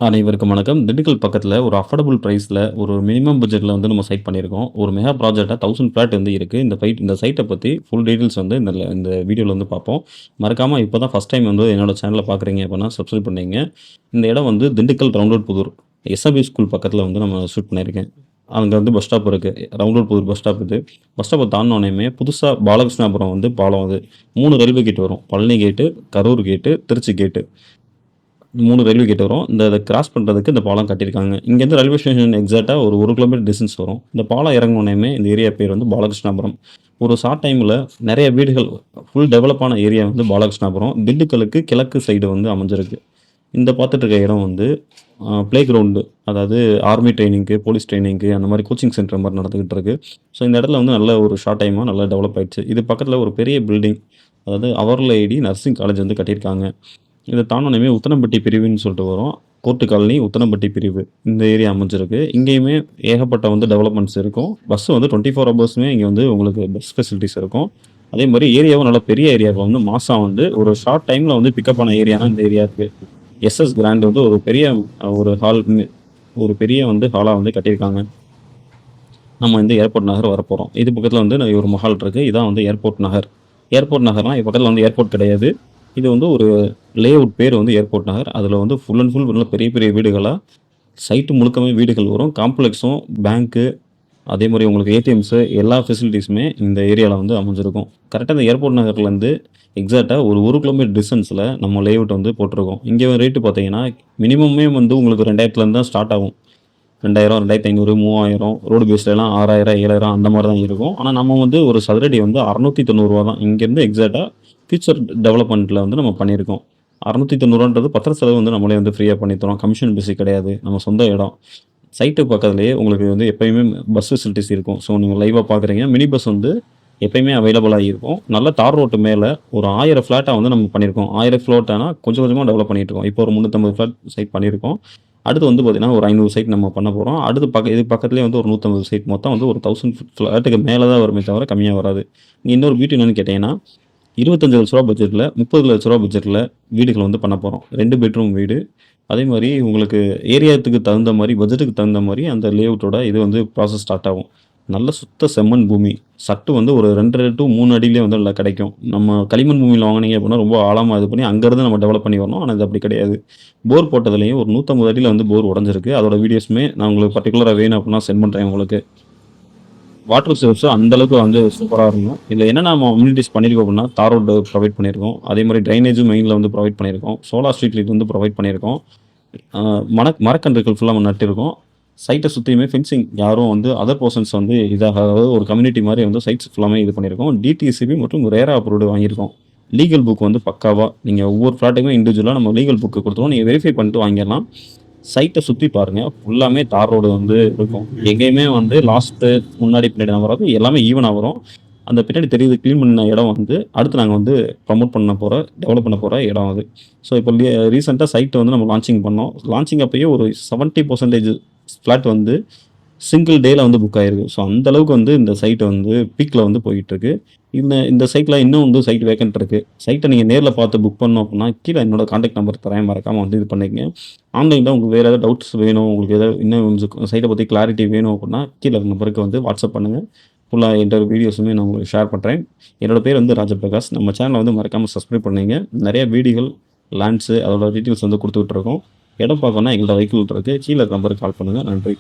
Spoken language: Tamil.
அனைவருக்கும் வணக்கம். திண்டுக்கல் பக்கத்தில ஒரு அஃபோர்டபுள் பிரைஸ்ல ஒரு மினிமம் பட்ஜெட்ல வந்து நம்ம சைட் பண்ணியிருக்கோம். ஒரு மெகா ப்ராஜெக்ட்டா 1000 ஃபிளாட் வந்து இருக்கு. இந்த சைட்ட பத்தி ஃபுல் டீட்டெயில்ஸ் வந்து இந்த வீடியோல வந்து பார்ப்போம். மறக்காம இப்ப தான் ஃபர்ஸ்ட் டைம் வந்து என்னோட சேனல பார்க்குறீங்க அப்படின்னா சப்ஸ்கிரைப் பண்ணிக்கங்க. இந்த இடம் வந்து Dindigul round Puthur. SMB school பக்கத்தில வந்து நம்ம ஷூட் பண்ணியிருக்கேன். அங்க வந்து பஸ் ஸ்டாப் இருக்கு. ரவுண்ட் புதூர் பஸ் ஸ்டாப் இது. பஸ் ஸ்டாப்ப தாண்டுனோனயுமே புதுசா பாலகிருஷ்ணாபுரம் வந்து பாலம் அது. 3 ரயில்வே கேட் வரும். பழனி கேட்டு, கரூர் கேட்டு, திருச்சி கேட்டு. 3 ரயில்வே கேட் வரும். இத கிராஸ் பண்றதுக்கு இந்த பாலம் கட்டியிருக்காங்க. இங்கேருந்து ரயில்வே ஸ்டேஷன் எக்ஸாக்ட்டா ஒரு 1 கிலோமீட்டர் டிஸ்டன்ஸ் வரும். இந்த பாலம் இறங்குனோனயுமே இந்த ஏரியா பேர் வந்து பாலகிருஷ்ணாபுரம். ஒரு ஷார்ட் டைம்ல நெறைய வீடுகள் ஃபுல் டெவலப் ஆன ஏரியா வந்து பாலகிருஷ்ணாபுரம். திண்டுக்கலுக்கு கிழக்கு சைடு வந்து அமைஞ்சிருக்கு. இந்த பார்த்துட்டு இருக்க இடம் வந்து பிளே கிரவுண்டு. அதாவது ஆர்மி ட்ரெய்னிங்க்கு, போலீஸ் ட்ரெய்னிங்க்கு அந்த மாரி கோச்சிங் சென்டர் மாரி நடந்துகிட்டு இருக்கு. ஸோ இந்த இடத்துல வந்து நல்ல ஒரு ஷார்ட் டைமா நல்லா டெவலப் ஆயிடுச்சு. இது பக்கத்தில ஒரு பெரிய பில்டிங். அதாவது அவர் லேடி நர்சிங் காலேஜ் வந்து கட்டியிருக்காங்க. இத தாண்டுனோனமே உத்தரம்பட்டி பிரிவுன்னு சொல்லிட்டு வரும். கோர்ட்டு காலனி, உத்தரம்பட்டி பிரிவு. இந்த ஏரியா அமைஞ்சிருக்கு. இங்கேயுமே ஏகப்பட்ட வந்து டெவலப்மெண்ட்ஸ் இருக்கும். பஸ் வந்து 24 ஹவர்ஸுமே இங்க வந்து உங்களுக்கு பஸ் ஃபெசிலிட்டீஸ் இருக்கும். அதே மாரி ஏரியாவும் நல்ல பெரிய ஏரியாவா வந்து மாசா வந்து ஒரு ஷார்ட் டைம்ல வந்து பிக்கப் ஆன ஏரியானா இந்த ஏரியா இருக்கு. எஸ்எஸ் கிராண்ட் வந்து ஒரு பெரிய ஒரு ஹால் ஒரு பெரிய வந்து ஹாலா வந்து கட்டியிருக்காங்க. நம்ம இந்த ஏர்போர்ட் நகர் வரப்போறோம். இது பக்கத்தில வந்து ஒரு மஹால் இருக்கு. இதான் வந்து ஏர்போர்ட் நகர். ஏர்போர்ட் நகர்னா இது பக்கத்தில வந்து ஏர்போர்ட் கிடையாது. இது வந்து ஒரு லேஅவுட் பேர் வந்து ஏர்போர்ட் நகர். அதில வந்து ஃபுல் அண்ட் ஃபுல் நல்ல பெரிய பெரிய வீடுகளா, சைட் முழுக்கமே வீடுகள் வரும். காம்ப்ளெக்ஸும், பேங்க்கு, அதே மாரி உங்களுக்கு ஏடிஎம்ஸு எல்லா ஃபெசிலிட்டீஸுமே இந்த ஏரியால வந்து அமைஞ்சிருக்கும். கரெக்ட்டா இந்த ஏர்போர்ட் நகர்லேருந்து எக்ஸாக்ட்டா ஒரு 1 கிலோமீட்டர் டிஸ்டன்ஸ்ல நம்ம லேஅவுட் வந்து போட்டிருக்கோம். இங்க ரேட்டு பார்த்தீங்கன்னா, மினிமமே வந்து உங்களுக்கு 2000லேருந்து தான் ஸ்டார்ட் ஆகும். 2000, 2500, 3000 ரோடு பேஸ்லலாம் 6000, 7000 அந்த மாரி தான் இருக்கும். ஆனா நம்ம வந்து ஒரு சதுரடி வந்து ரூ. 690 தான். இங்கேருந்து எக்ஸாக்ட்டா ஃபியூச்சர் டெவலப்மெண்ட்ல வந்து நம்ம பண்ணியிருக்கோம். ரூ. 690ன்றது பத்திர செலவு வந்து நம்மளே வந்து ஃப்ரீயா பண்ணி தரோம். கமிஷன் பேசிஸ் கிடையாது. நம்ம சொந்த இடம். சைட்டு பக்கத்திலேயே உங்களுக்கு வந்து எப்பயுமே பஸ் ஃபெசிலிட்டீஸ் இருக்கும். ஸோ நீங்க லைவா பார்க்குறீங்க. மினி பஸ் வந்து எப்பயுமே அவைலபிளா இருக்கும். நல்ல தார் ரோட்டு மேல ஒரு 1000 ஃபிளாட்டா வந்து நம்ம பண்ணியிருக்கோம். 1000 ஃபிளாட்டானா கொஞ்சம் கொஞ்சமா டெவலப் பண்ணிட்டு இருக்கோம். இப்போ ஒரு 350 ஃபிளாட் சைட் பண்ணியிருக்கோம். அடுத்து வந்து பார்த்தீங்கன்னா, ஒரு 500 சைட் நம்ம பண்ண போறோம். அடுத்து இது பக்கத்திலேயே வந்து ஒரு 150 சைட் மொத்தம் வந்து ஒரு 1000 ஃபிளாட்டுக்கு மேல தான் வருமே தவிர கம்மியா வராது. இங்க இன்னொரு பியூட்டி என்னன்னு கேட்டீங்கன்னா, ரூ. 25,00,000 பட்ஜெட்ல, ரூ. 30,00,000 பட்ஜெட்ல வீடுகள் வந்து பண்ண போறோம். 2 பெட்ரூம் வீடு. அதே மாரி உங்களுக்கு ஏரியாத்துக்கு தகுந்த மாரி, பட்ஜெட்டுக்கு தகுந்த மாரி அந்த லேஅவுட்டோட இது வந்து ப்ராசஸ் ஸ்டார்ட் ஆகும். நல்ல சுத்த செம்மண் பூமி. சட்டு வந்து ஒரு 2 டூ 3 அடியிலே வந்து நல்லா கிடைக்கும். நம்ம களிமண் பூமியில வாங்குனீங்க அப்படின்னா, ரொம்ப ஆழமா இது பண்ணி அங்கருந்து நம்ம டெவலப் பண்ணி வரணும். ஆனா இது அப்படி கிடையாது. போர் போட்டதுலயும் ஒரு 150 அடியில வந்து போர் உடைஞ்சிருக்கு. அதோட வீடியோஸுமே நான் உங்களுக்கு பர்ட்டிகுலரா வேணும் அப்படின்னா சென்ட் பண்றேன் உங்களுக்கு. வாட்டர் சோர்ஸும் அந்த அளவுக்கு வந்து சூப்பரா இருக்கும். இதுல என்னென்ன நம்ம அம்யூனிட்டீஸ் பண்ணியிருக்கோம் அப்படின்னா, தார் ரோடு ப்ரொவைட் பண்ணியிருக்கோம். அதே மாரி ட்ரைனேஜும் மெயின்ல வந்து ப்ரொவைட் பண்ணியிருக்கோம். சோலார் ஸ்ட்ரீட் லைட் வந்து ப்ரொவைட் பண்ணியிருக்கோம். அ மரக்கன்றுகள் ஃபுல்லா நம்ம நட்டிருக்கோம். சைட்ட சுத்தியுமே ஃபென்சிங் யாரும் வந்து அதர் பெர்சன்ஸ் வந்து இதாகாத ஒரு கம்யூனிட்டி மாரி வந்து சைட்ஸ் ஃபுல்லாமே இது பண்ணியிருக்கோம். டிடிசிபி மற்றும் ரேரா அப்ரூவ்டு வாங்கியிருக்கோம். லீகல் புக் வந்து பக்காவா நீங்க ஒவ்வொரு ஃபிளாட்டுக்குமே இண்டிவிஜுவலா நம்ம லீகல் புக் குடுத்துருவோம். நீங்க வெரிஃபை பண்ணிட்டு வாங்கிரலாம். சைட்ட சுத்தி பாருங்க. ஃபுல்லாமே தார் ரோடு வந்து இருக்கும். எங்கேயுமே வந்து லாஸ்ட்டு முன்னாடி பின்னாடி தான் வராது. எல்லாமே ஈவனா வரும். அந்த பின்னாடி தெரியுது கிளீன் பண்ண இடம் வந்து அடுத்து நாங்க வந்து ப்ரமோட் பண்ண போற, டெவலப் பண்ண போற இடம் அது. ஸோ இப்போ ரீசென்ட்டா சைட் வந்து நம்ம லான்ச்சிங் பண்ணோம். லான்ச்சிங் அப்பயே ஒரு 70% ஃபிளாட் வந்து சிங்கிள் டேல வந்து புக் ஆயிருக்கு. ஸோ அந்த அளவுக்கு வந்து இந்த சைட் வந்து பீக்ல வந்து போயிட்டுருக்கு. இந்த சைட்ல இன்னும் வந்து சைட் வேக்கன்ட் இருக்கு. சைட்ட நீங்க நேர்ல பார்த்து புக் பண்ணணும் அப்டின்னா, கீழ என்னோட கான்டாக்ட் நம்பர் தரேன். மறக்காம வந்து இது பண்ணிக்கங்க. ஆன்லைன்ல உங்களுக்கு வேற ஏதாவது டவுட்ஸ் வேணும், உங்களுக்கு ஏதாவது இன்னும் கொஞ்சம் சைட்ட பத்தி கிளாரிட்டி வேணும் அப்டின்னா, கீழ இருக்க நம்பருக்கு வந்து வாட்ஸ்அப் பண்ணுங்க. ஃபுல்லா என்ட வீடியோஸுமே நான் உங்களுக்கு ஷேர் பண்றேன். என்னோட பேர் வந்து ராஜபிரகாஷ். நம்ம சேனல வந்து மறக்காம சப்ஸ்கிரைப் பண்ணுங்க. நெறைய வீடுகள், லேண்ட்ஸு அதோட டீட்டெயில்ஸ் வந்து குடுத்துட்டு இருக்கோம். இடம் பார்க்கணும்னா எங்கள்ட்ட வெஹிக்கிள் இருக்கு. கீழ இருக்க நம்பருக்கு கால் பண்ணுங்க. நன்றி.